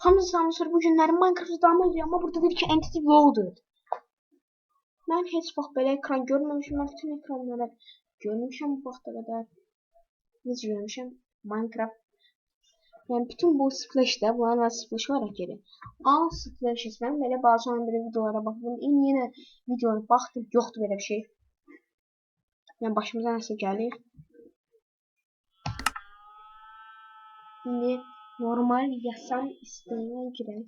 Hamza Samsur bu günləri Minecraft davam ediyor, amma burada deyir ki Entity World. Mən heç vaxt belə ekran görməmişəm. Mən bütün ekranları görmüşəm bu vaxta qədər. Necə görmüşəm? Minecraft. Yəni bütün bu splash'də, bunların az splash var geri. Az splash mən belə bazı bir videolara baxdım. Yenə videoya baxdım, yoxdur belə bir şey. Yəni başımıza nəsə gəlir. İndi normal yasam istəyinə girək.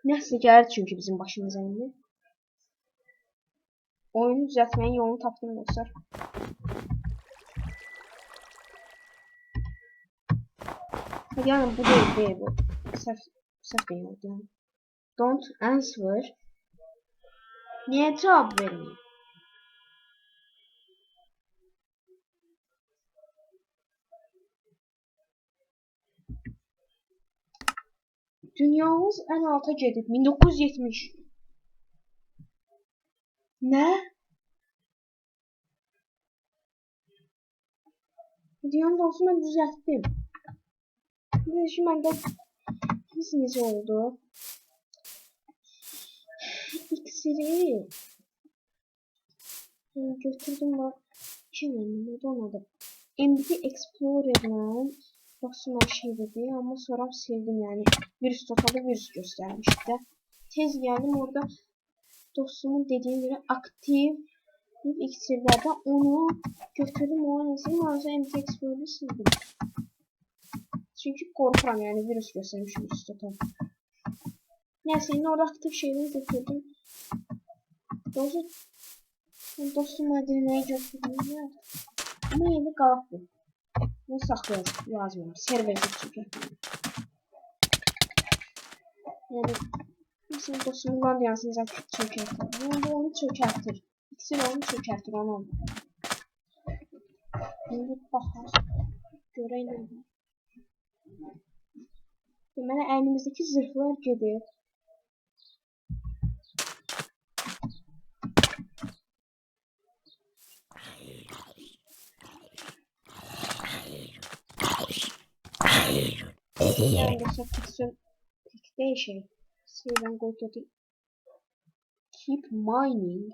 Nəsə gəlir çünki bizim başımıza indi. Oyunu düzəltməyin yolunu tapdım dostlar. Yəni bu deyil bu. Səhv deyil yəni. Don't answer. Niyə cavab vermir? Dünyamız ən alta gedib. 1970. Nə? Dünyanın doğrusu mən düzəltdim. Şimdi məndə biz necə oldu? İksiri götürdüm və kimə olmadı. MD Explorer'la dostum her şey dedi ama sonra sildim yani. Virüs totalde virüs göstermişti de. Tez geldim orada dostumun dediğine göre aktif iksirlerden onu götürdüm o anasını mağaza MD Explorer'ı sildim. Çünkü korkuram yani virüs göstermiş virüs total. Neyse yine orada aktif şeyleri götürdüm. Dostum adını götürdüm ya. Ama yeni qalıb bu. Bunu saxlayacaq, lazım olur. Serverdə çökərtir. Yəni, mesela dostumun Landiyasını çökərtir. Bu onu çökərtir. İkisi onu çökərtir, onu. İndi baxaq. Görək nə var. Deməli, əynimizdəki zırhlar gedir. Yani dostlar fiksiyonu pek değişir. Seyirden koyduğu keep mining.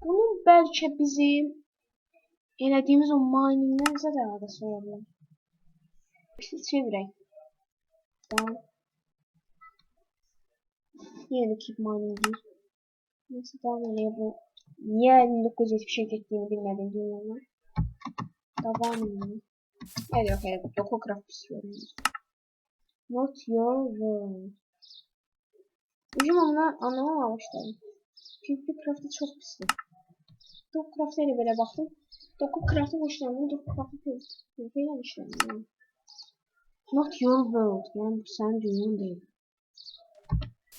Bunun belki bizim elədiyimiz o miningdən nəsə də əlaqəsi ola bilər. İşte çevirək. Tamam. Yine de keep mining değil. Neyse daha böyle bu. Niye 1970'e gittiğini bilmediğim dünyalar. Devam edelim. Hadi bakalım. Dokocraft istiyorum. Not your world. Ucum anlamamışlar. Çünkü craft'ı çok pisli. Dokocraft'a ile böyle baktım. Dokocraft'ı hoşlandım. Dokocraft'ı pek hoşlandım. Not your world. Yani bu senin dünyanın değil.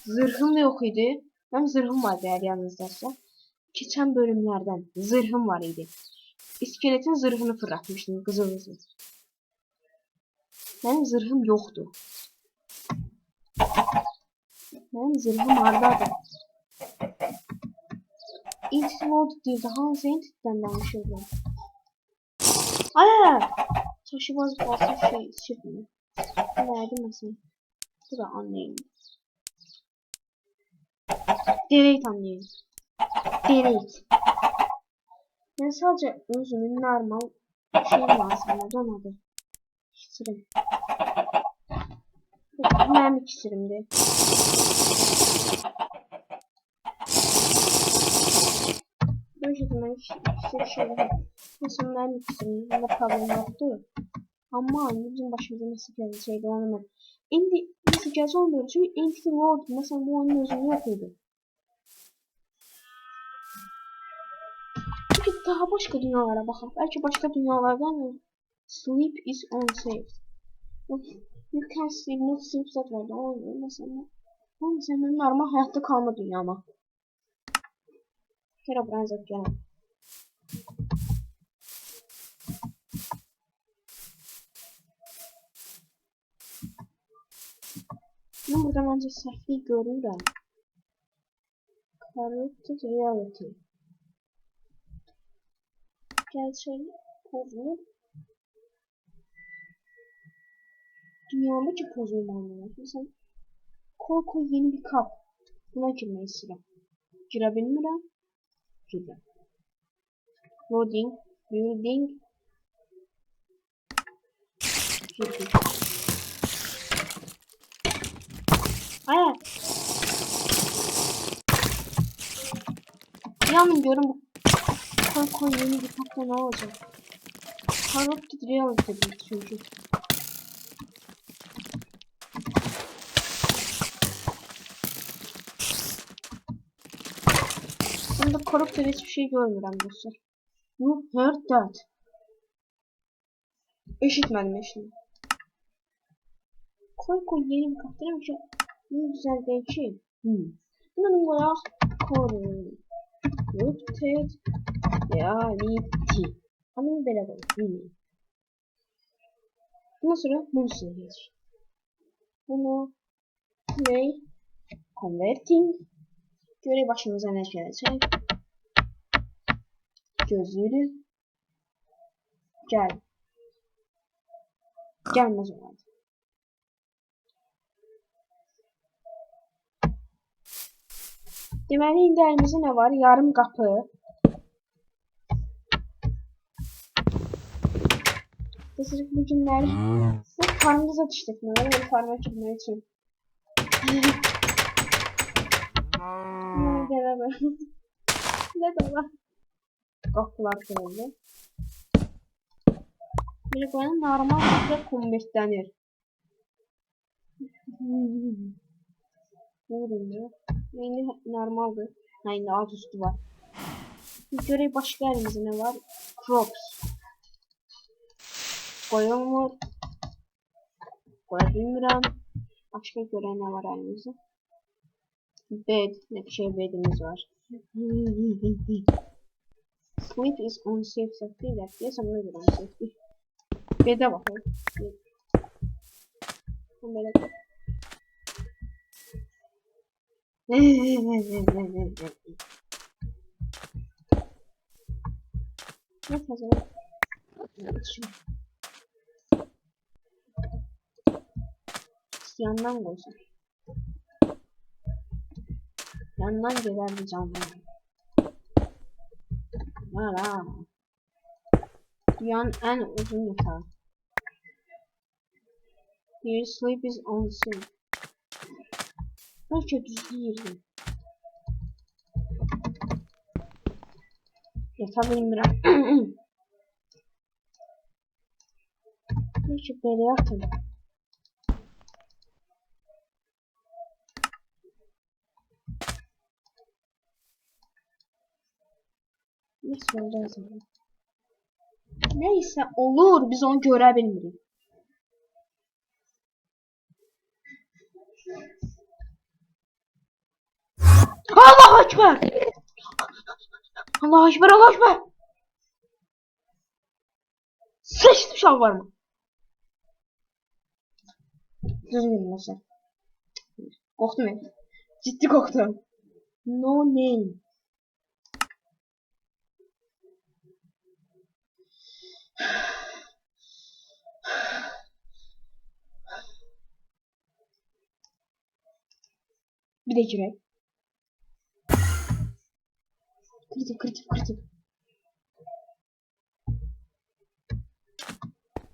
Zırhım da yok idi. Benim zırhım vardı eğer yanınızdaysa. Geçen bölümlerden zırhım var idi. İskeletin zırhını fırlatmıştım kızılızı. Benim zırhım yoktu. Benim zırhım hardadır. Intload değil de Hansa Intit'ten danışıyorum. Aaa! Taşımaz basın şey çıkmıyor. Verdim mesela. Bu da anlayın. Delete anlayın. Delete. Ben sadece özümün normal şey lazım. Donadı. İksirim. Bu benim iksirimdi. Ben iksir şeyleri. Mesela benim iksirim. Bunda problem yoktu. Ama bizim başımıza nasıl geldi şeydi onu ben. Şimdi nasıl geldi olmuyor. Çünkü Entity World mesela bu onun özünü yapıyordu. Peki daha başka dünyalara bakalım. Belki başka dünyalardan sleep is unsafe. You can sleep, not sleep that var da olmuyor mesela. Ama mesela normal hayatta kalma dünyama. Herobrine zat gelen. Ben burada bence səhvlik görürəm. Corrupted reality. Gerçek pozulur. Dünyamdaki pozulmanlar. Mesela koy yeni bir kap. Buna girmeyi istedim. Girebilmirəm. Girdim. Loading. Building. Girdim. Hayır. Yanım görün bu koy yeni bir kapta ne olacak? Corrupted reality dedik çünkü. Bunda corrupted hiçbir şey görmürəm dostlar. You heard that. Eşitmedim eşitmedim. Koy yeni bir kapta demek ki ne güzel değil ki. Bunun koyak corrupted reality. Anladın belə qoyur. Bundan sonra menüsünə gedir. Bunu play converting. Görev başımıza ne gelecek? Gözlüğü. Gel. Gelmez olaydı. Deməli indi əlimizdə nə var? Yarım qapı. Sırf bu günler bu farmımıza işletmeler ve farma çıkmak için. Gelemem. Ne dolar? Qapılar kırıldı. Böyle koyan normal bir konvertlenir. Ne oluyor? Yine normaldı. Ha yine alt üstü var. Bir görev başka elimizde ne var? Crops. Koyulmur. Koyabilmirəm. Başka görev ne var elimizde? Bed. Ne bir şey bedimiz var. Sleep is unsafe safety. Yes, I'm not unsafe. Bed'e bakalım. Böyle. Ne fazla? Yandan koysun. Yandan gelerdi canlı. Valla. Dünyanın en uzun yatağı. Your sleep is unsafe. Belki düzlüyürdüm. Yatabilmirəm. Belki belə yatım. Neyse olur, biz onu görə bilmirik. Allah Ekber! Allah Ekber, Allah Ekber! Sıçtım şalvarıma. Düzgün mesela. Korktum ya. Ciddi korktum. No name. Bir de girek. Kritik.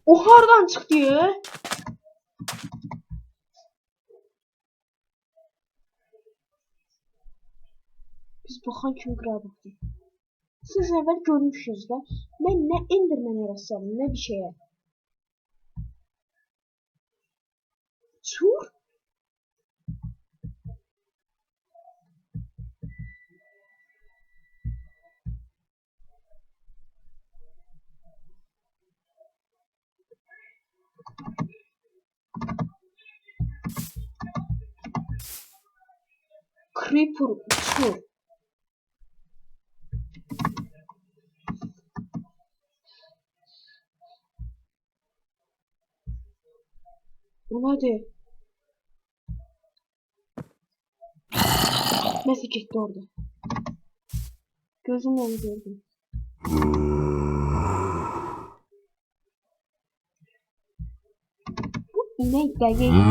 O hardan çıktı ya? Biz baxan kimi qıra baxdıq. Siz əvvəl görmüşsünüz də. Mən nə Enderman rəssamım, nə bir şeyə. Çur. Creeper uçur. O nədir? Nəsə getdi orada. Gözümlə onu gördüm. Bu İnek, gel gel.